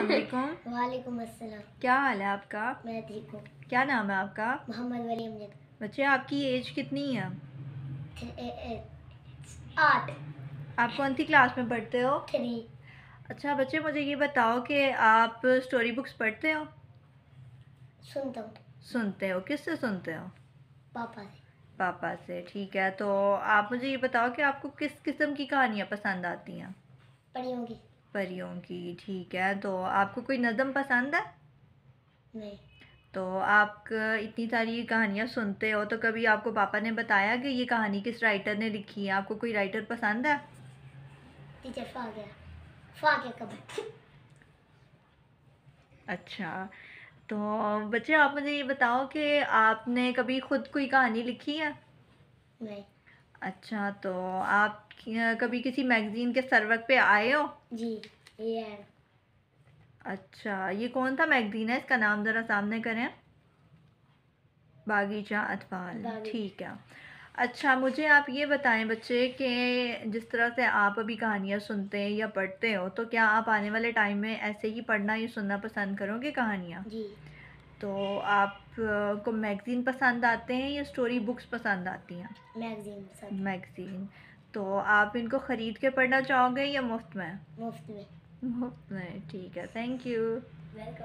अस्सलाम वालेकुम। वालेकुम अस्सलाम। क्या हाल है आपका? मैं ठीक हूँ। क्या नाम है आपका? मोहम्मद वली अमजद। बच्चे आपकी एज कितनी है? 8। आप कौन सी क्लास में पढ़ते हो? 3। अच्छा बच्चे, मुझे ये बताओ कि आप स्टोरी बुक्स पढ़ते हो? सुनता हूँ। सुनते हो? किससे सुनते हो? पापा से। पापा से। ठीक है, तो आप मुझे ये बताओ कि आपको किस किस्म की कहानियाँ पसंद आती हैं? परियों की। परियों की। ठीक है, तो आपको कोई नज़म पसंद है? नहीं। तो आप इतनी सारी कहानियाँ सुनते हो, तो कभी आपको पापा ने बताया कि ये कहानी किस राइटर ने लिखी है? आपको कोई राइटर पसंद है? टीचर फा गया कब। अच्छा, तो बच्चे आप मुझे ये बताओ कि आपने कभी खुद कोई कहानी लिखी है? नहीं। अच्छा, तो आप कभी किसी मैगज़ीन के सर्वर पे आए हो? जी। ये है। अच्छा, ये कौन सा मैगज़ीन है? इसका नाम ज़रा सामने करें। बागीचा अतफाल। ठीक है। अच्छा, मुझे आप ये बताएं बच्चे कि जिस तरह से आप अभी कहानियाँ सुनते हैं या पढ़ते हो, तो क्या आप आने वाले टाइम में ऐसे ही पढ़ना या सुनना पसंद करोगे कहानियाँ? जी। तो आप को मैगज़ीन पसंद आते हैं या स्टोरी बुक्स पसंद आती हैं? मैगजीन पसंद। मैगज़ीन। तो आप इनको ख़रीद के पढ़ना चाहोगे या मुफ्त में? मुफ्त में। मुफ्त में। ठीक है, थैंक यू। वेलकम।